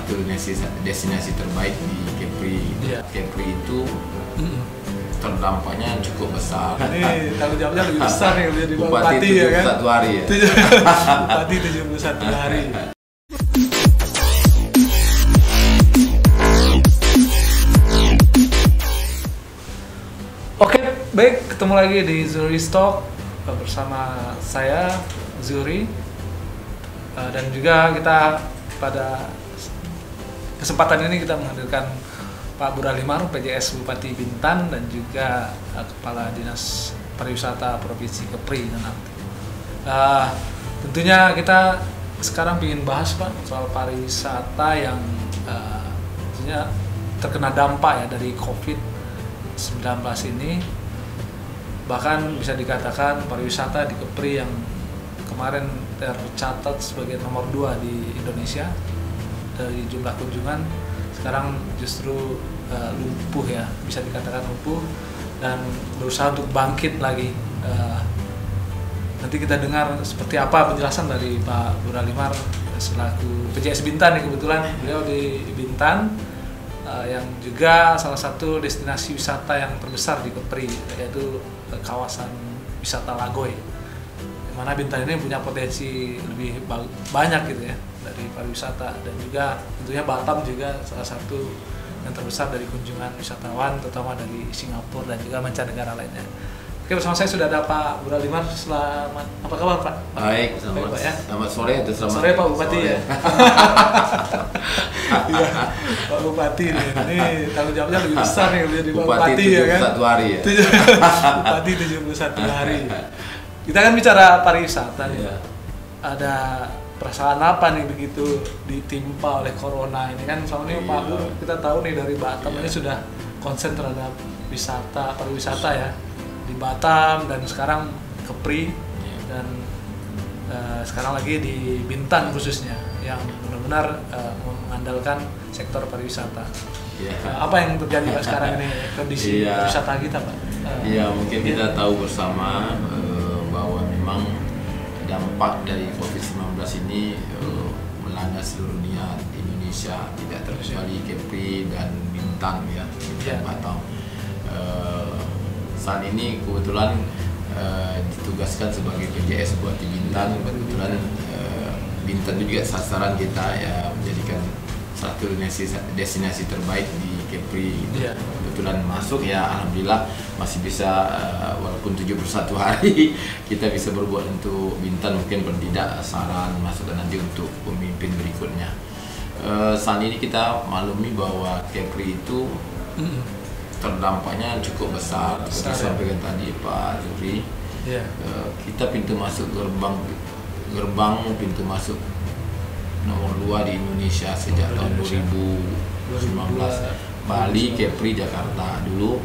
satu destinasi terbaik di Kepri. Kepri itu terdampaknya cukup besar. Ini tanggung jawabnya lebih besar nih menjadi Bupati ya kan? 71 hari ya. Bupati 71 hari. Oke, baik, ketemu lagi di Zuri Stock bersama saya Zuri, dan juga kita pada kesempatan ini kita menghadirkan Pak Buralimar, PJS Bupati Bintan, dan juga Kepala Dinas Pariwisata Provinsi Kepri dan aktif. Tentunya kita sekarang ingin bahas Pak soal pariwisata yang tentunya terkena dampak ya dari COVID-19 ini. Bahkan bisa dikatakan pariwisata di Kepri yang kemarin tercatat sebagai nomor 2 di Indonesia dari jumlah kunjungan, sekarang justru lumpuh ya, bisa dikatakan lumpuh dan berusaha untuk bangkit lagi. Nanti kita dengar seperti apa penjelasan dari Pak Buralimar selaku PJS Bintan, ya kebetulan beliau di Bintan, yang juga salah satu destinasi wisata yang terbesar di Kepri, yaitu kawasan wisata Lagoy, di mana Bintan ini punya potensi lebih banyak gitu ya dari pariwisata, dan juga tentunya Batam juga salah satu yang terbesar dari kunjungan wisatawan, terutama dari Singapura dan juga mancanegara lainnya. Oke, bersama saya sudah ada Pak Buralimar. Selamat, apa kabar Pak? Baik, selamat, Pak, ya? Selamat sore atau selamat sore Pak Bupati sore. Ya. Iya, Pak Bupati nih. Ini tanggung jawabnya lebih besar nih menjadi Bupati ya kan? 71 hari ya. Bupati 71 hari. Kita kan bicara pariwisata nih. Iya. Ada perasaan apa nih begitu ditimpa oleh corona ini kan? Soalnya Pak Bur, kita tahu nih dari Batam ini sudah konsen terhadap wisata, pariwisata ya di Batam, dan sekarang Kepri, dan sekarang lagi di Bintan khususnya yang benar-benar mengandalkan sektor pariwisata. Apa yang terjadi Pak sekarang ini kondisi pariwisata kita Pak? Iya, mungkin kita tahu bersama bahwa memang dampak dari COVID-19 ini melanda seluruh dunia. Indonesia tidak terkecuali Kepri dan Bintan ya, Batam. Saat ini kebetulan ditugaskan sebagai PJS Bupati Bintan. Kebetulan Bintan juga sasaran kita ya, menjadikan satu destinasi terbaik di Kepri. Kebetulan masuk ya, alhamdulillah masih bisa, walaupun 71 hari kita bisa berbuat untuk Bintan, mungkin bertindak saran masukan nanti untuk pemimpin berikutnya. Saat ini kita maklumi bahwa Kepri itu terdampaknya cukup besar, seperti sampaikan tadi Pak Zuri. Kita pintu masuk gerbang pintu masuk nomor 2 di Indonesia sejak tahun 2019. Bali, Kepri, Jakarta. Dulu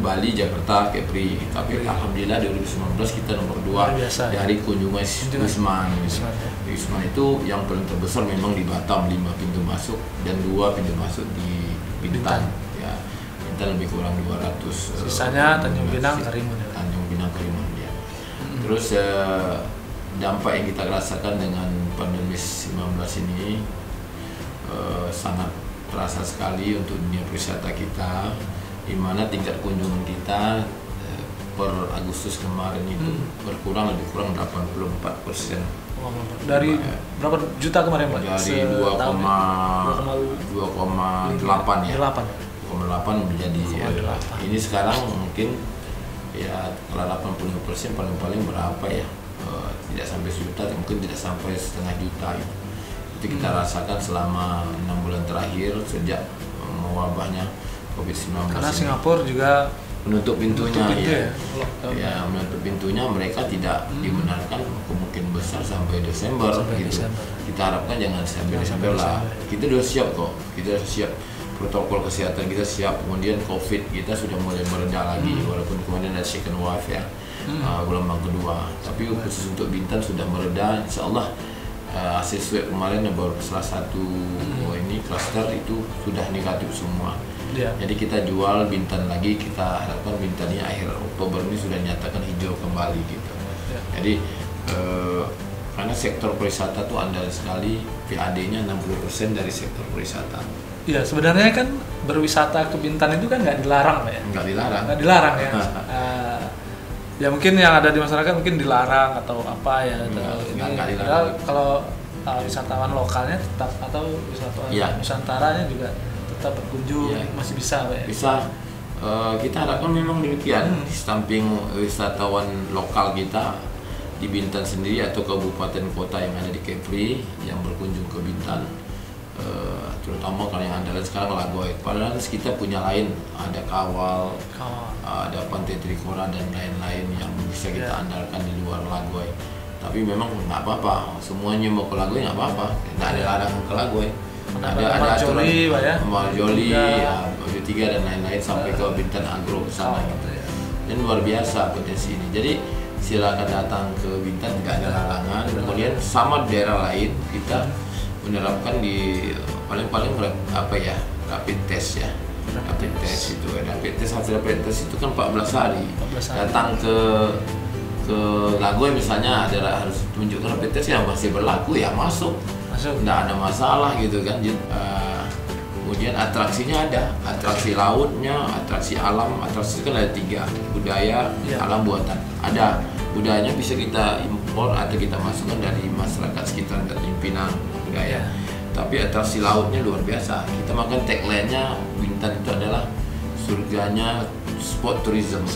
Bali, Jakarta, Kepri. Tapi alhamdulillah 2019 kita nomor 2 dari kunjungan Wisman. Wisman itu yang paling terbesar memang di Batam, 5 pintu masuk dan 2 pintu masuk di Bintan. Kita lebih kurang 200. Sisanya Tanjung Pinang, Karimun. Tanjung Pinang, Karimun ya. Terus dampak yang kita rasakan dengan pandemi 19 ini sangat terasa sekali untuk dunia pariwisata kita, di mana tingkat kunjungan kita per Agustus kemarin itu lebih kurang 84%. Dari berapa juta kemarin Pak? Dari 2,8 ya. 2,8 menjadi ini sekarang mungkin ya kalau 85% paling berapa ya, tidak sampai sejuta, mungkin tidak sampai setengah juta ya. Itu kita rasakan selama 6 bulan terakhir sejak mewabahnya COVID-19. Karena Singapura juga menutup pintunya ya, menutup pintunya, mereka tidak dibenarkan kemungkinan besar sampai Desember gitu. Kita harapkan jangan sampai Desember lah. Kita sudah siap kok, kita sudah siap, protokol kesehatan kita siap, kemudian COVID kita sudah mulai mereda lagi, walaupun kemudian ada second wave ya, gelombang kedua. Tapi khusus untuk Bintan sudah mereda, insya Allah. Hasil swab kemarin baru salah satu ini klaster itu sudah negatif semua. Jadi kita jual Bintan lagi, kita harapkan Bintan ini akhir Oktober ini sudah nyatakan hijau kembali gitu. Jadi Karena sektor pariwisata tuh andal sekali, PAD-nya 60% dari sektor pariwisata. Iya, sebenarnya kan berwisata ke Bintan itu kan nggak dilarang, Pak ya? Nggak dilarang. Nggak dilarang ya. Ya mungkin yang ada di masyarakat mungkin dilarang atau apa ya. Nggak dilarang. Padahal kalau wisatawan lokalnya tetap atau wisatawan Nusantaranya juga tetap berkunjung, masih bisa, Pak ya? Bisa. Kita harapkan memang demikian. Di samping wisatawan lokal kita di Bintan sendiri atau kabupaten kota yang ada di Kepri yang berkunjung ke Bintan, terutama kalau yang andalan sekarang Lagoy. Padahal kita punya lain, ada Kawal, ada Pantai Trikora dan lain-lain yang bisa kita andalkan di luar Lagoy. Tapi memang nggak apa-apa, semuanya mau ke Lagoy nggak apa-apa, nggak ada larangan ke Lagoy. Ada aturan Marjoli, Baju Tiga dan lain-lain sampai ke Bintan Agro ke sana gitu. Dan luar biasa potensi ini. Jadi silakan datang ke Bintan, tidak ada larangan. Kemudian sama daerah lain kita menerapkan di paling-paling rapid test ya. Rapid test itu hasil rapid test itu kan 14 hari. Datang ke Lagoy misalnya harus tunjukkan rapid test yang masih berlaku ya masuk. Nggak ada masalah gitu kan. Kemudian atraksinya ada, atraksi lautnya, atraksi alam. Atraksi kan ada 3, budaya, alam, buatan. Ada budayanya bisa kita impor atau kita masukkan dari masyarakat sekitar dari pimpinan budaya. Tapi atraksi lautnya luar biasa. Kita makan tagline-nya Bintan itu adalah surganya sport tourism.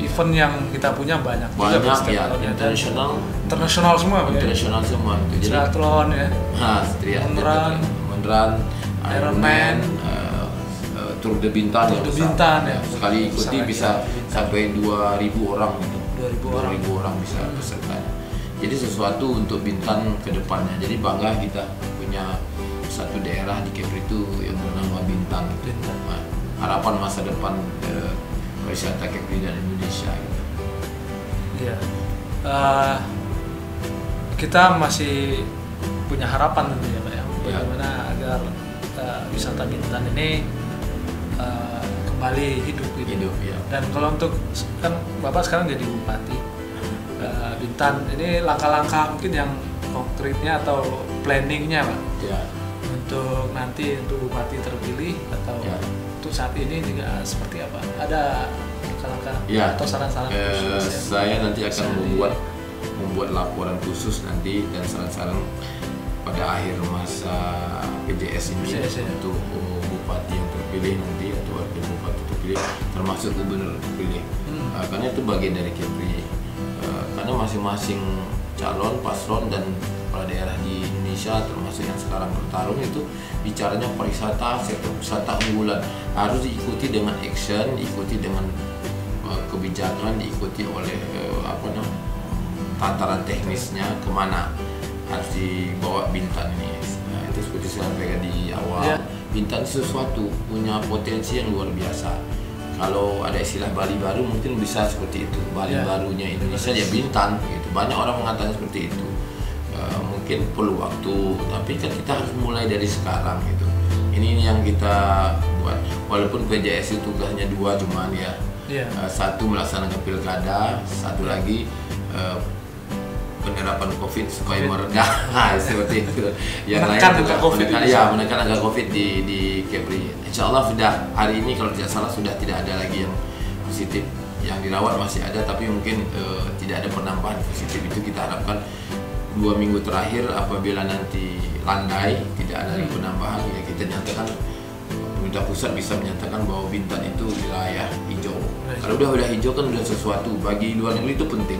Event yang kita punya banyak ya, internasional semua, internasional semua. Triathlon ya. Monrun, Ironman, Tour de Bintan ya. Sekali ikuti bisa sampai 2.000 orang gitu. 2.000 orang bisa pesertanya. Jadi sesuatu untuk Bintan ke depannya. Jadi bangga kita punya satu daerah di Kepri itu yang bernama Bintan. Nah, harapan masa depan pariwisata Kepri dan Indonesia gitu. Iya. Kita masih punya harapan tentunya, Pak ya. Bagaimana agar wisata Bintan ini kembali hidup ya. Dan kalau untuk kan Bapak sekarang jadi bupati Bintan, ini langkah-langkah mungkin yang konkretnya atau planningnya, Pak, untuk nanti untuk bupati terpilih atau untuk saat ini juga seperti apa? Ada langkah-langkah atau saran-saran khusus? Saya nanti akan membuat laporan khusus nanti dan saran-saran pada akhir masa PJS ini untuk bupati yang terpilih nanti atau wakil bupati terpilih, termasuk gubernur terpilih. Karena itu bagian dari Kepri. Karena masing-masing calon, paslon dan kepala daerah di Indonesia termasuk yang sekarang bertarung itu bicaranya pariwisata, sektor wisata unggulan harus diikuti dengan action, diikuti dengan kebijakan, diikuti oleh tataran teknisnya kemana harus dibawa Bintan ini. Nah, itu seperti saya sampaikan di awal, Bintan sesuatu punya potensi yang luar biasa. Kalau ada istilah Bali baru mungkin bisa seperti itu. Bali barunya Indonesia ya Bintan gitu. Banyak orang mengatakan seperti itu. Mungkin perlu waktu, tapi kan kita harus mulai dari sekarang gitu. Ini yang kita buat. Walaupun PJS itu tugasnya 2 cuman satu melaksanakan pilkada, satu lagi penerapan COVID supaya meredah seperti itu. Yang lain juga menekan angka COVID di Kepri. Insya Allah sudah hari ini kalau tidak salah sudah tidak ada lagi yang positif. Yang dirawat masih ada, tapi mungkin tidak ada penambahan positif. Itu kita harapkan 2 minggu terakhir apabila nanti landai tidak ada lagi penambahan, ya kita nyatakan pemerintah pusat bisa menyatakan bahwa Bintan itu wilayah hijau. Kalau udah hijau kan udah sesuatu bagi luar negeri itu penting.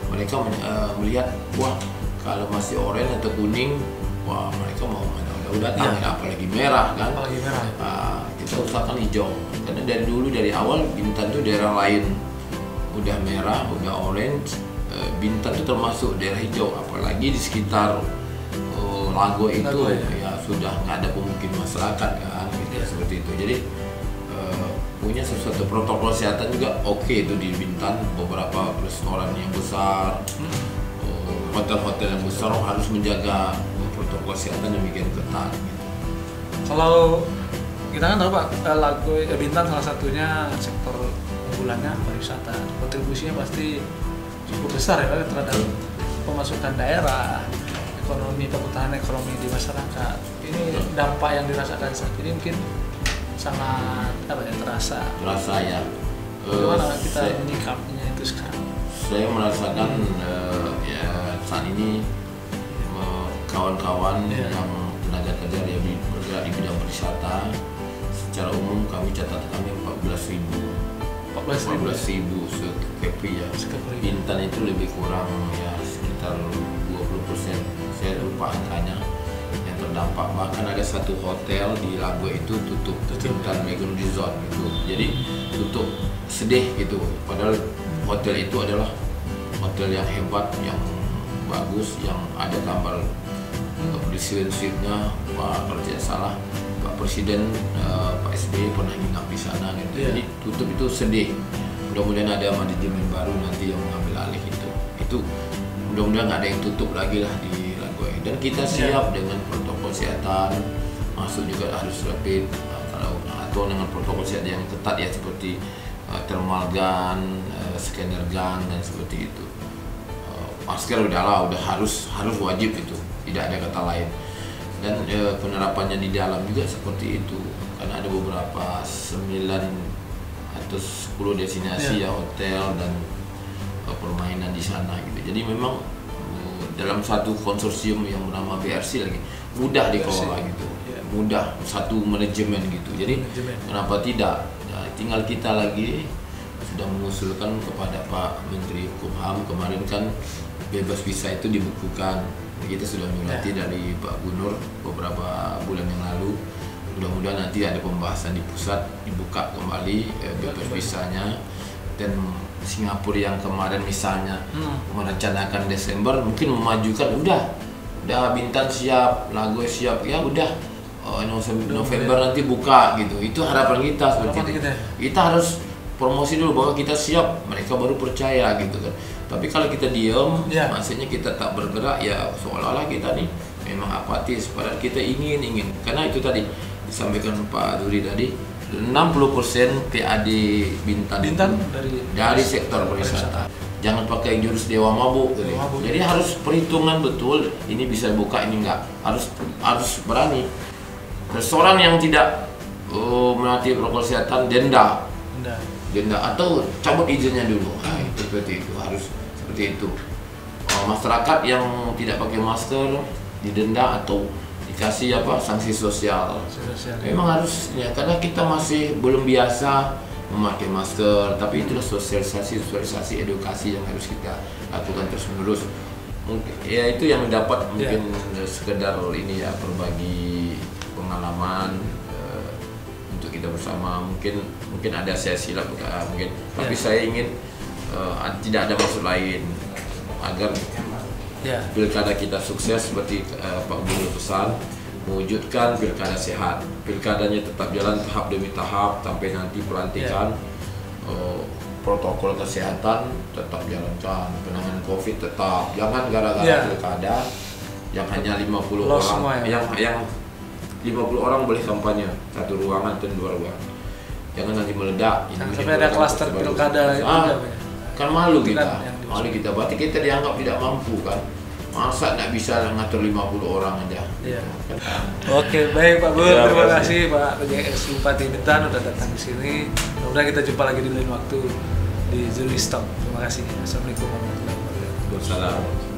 Mereka melihat, wah kalau masih oranye atau kuning, wah mereka mau mana udah datang, apalagi merah kan. Kita usahakan hijau, karena dari awal Bintan itu daerah lain udah merah, udah orange, Bintan itu termasuk daerah hijau, apalagi di sekitar Lagoy itu ya sudah nggak ada pemukiman masyarakat kan, gitu, seperti itu. Jadi punya sesuatu protokol kesehatan juga itu di Bintan, beberapa restoran yang besar, hotel-hotel yang besar harus menjaga protokol kesehatan yang bikin ketat gitu. Kalau kita kan tahu Pak, Lagoy Bintan salah satunya sektor unggulannya pariwisata, kontribusinya pasti cukup besar ya Pak terhadap pemasukan daerah, ekonomi, perputaran ekonomi di masyarakat. Ini dampak yang dirasakan saat ini mungkin sangat terasa. Terasa ya. Bagaimana kita menyikapinya itu sekarang? Saya merasakan ya saat ini kawan-kawan yang tenaga kerja yang bergerak di bidang pariwisata, secara umum kami catatkan 14.000 sekepi ya. Bintan itu lebih kurang ya sekitar 20%. Saya lupa angkanya yang terdampak. Bahkan ada satu hotel di Lago itu tutup. Bintan Meguro Resort itu. Jadi tutup, sedih gitu. Padahal hotel itu adalah hotel yang hebat, yang bagus, yang ada gambar presiden suite-nya, kalau tidak salah Pak Presiden Pak SBY pernah nginap di sana gitu. Jadi tutup itu sedih. Mudah-mudahan ada manajemen baru nanti yang mengambil alih itu. Itu mudah-mudahan nggak ada yang tutup lagi lah di Lago. Dan kita siap dengan protokol kesehatan, masuk juga harus rapid atau dengan protokol kesehatan yang ketat ya, seperti thermal gun, scanner gun dan seperti itu. Masker udah harus wajib itu, tidak ada kata lain. Dan penerapannya di dalam juga seperti itu, karena ada beberapa 9 atau 10 destinasi ya, hotel dan permainan di sana gitu. Jadi memang dalam satu konsorsium yang bernama BRC lagi mudah dikelola gitu, mudah, satu manajemen gitu. Jadi kenapa tidak? Nah, tinggal kita lagi sudah mengusulkan kepada Pak Menteri Hukum kemarin kan bebas visa itu dibukukan. Kita sudah menyurati dari Pak Gubernur beberapa bulan yang lalu. Mudah-mudahan nanti ada pembahasan di pusat, dibuka kembali bebas visanya. Dan Singapura yang kemarin misalnya merencanakan Desember, mungkin memajukan udah Bintan siap, Lago siap, ya udah November nanti buka gitu. Itu harapan kita seperti itu. Kita harus promosi dulu bahwa kita siap, mereka baru percaya gitu kan. Tapi kalau kita diam, maksudnya kita tak bergerak, ya seolah-olah kita nih memang apatis. Padahal kita ingin, karena itu tadi disampaikan Pak Duri tadi, 60% PAD Bintan dari sektor pariwisata. Jangan pakai jurus dewa mabuk. Jadi harus perhitungan betul, ini bisa buka, ini enggak. Harus berani. Restoran yang tidak menaati protokol kesehatan denda atau cabut izinnya dulu. Nah, itu seperti itu, harus seperti itu. Masyarakat yang tidak pakai masker didenda atau dikasih sanksi sosial. Memang harus ya, karena kita masih belum biasa memakai masker, tapi itulah sosialisasi edukasi yang harus kita lakukan terus menerus. Mungkin ya itu yang dapat mungkin sekedar ini ya, berbagi pengalaman untuk kita bersama. Mungkin ada saya silap mungkin, tapi saya ingin tidak ada maksud lain agar pilkada kita sukses seperti Pak Gubernur pesan, mewujudkan pilkada sehat. Pilkadanya tetap jalan tahap demi tahap sampai nanti pelantikan. Protokol kesehatan tetap jalankan, penanganan COVID tetap. Jangan gara-gara pilkada yang hanya 50 orang, yang 50 orang boleh kampanye satu ruangan atau 2 ruangan. Jangan nanti meledak. Sampai ada klaster pilkada itu kan malu kita, berarti kita dianggap tidak mampu kan. Masa nggak bisa ngatur 50 orang aja. Oke, baik Pak Bur, terima kasih Pak PJX Bupati Bintan udah datang di sini. Mudah-mudahan kita jumpa lagi di lain waktu di Zuri Stop. Terima kasih. Assalamualaikum warahmatullahi wabarakatuh. Waalaikumsalam.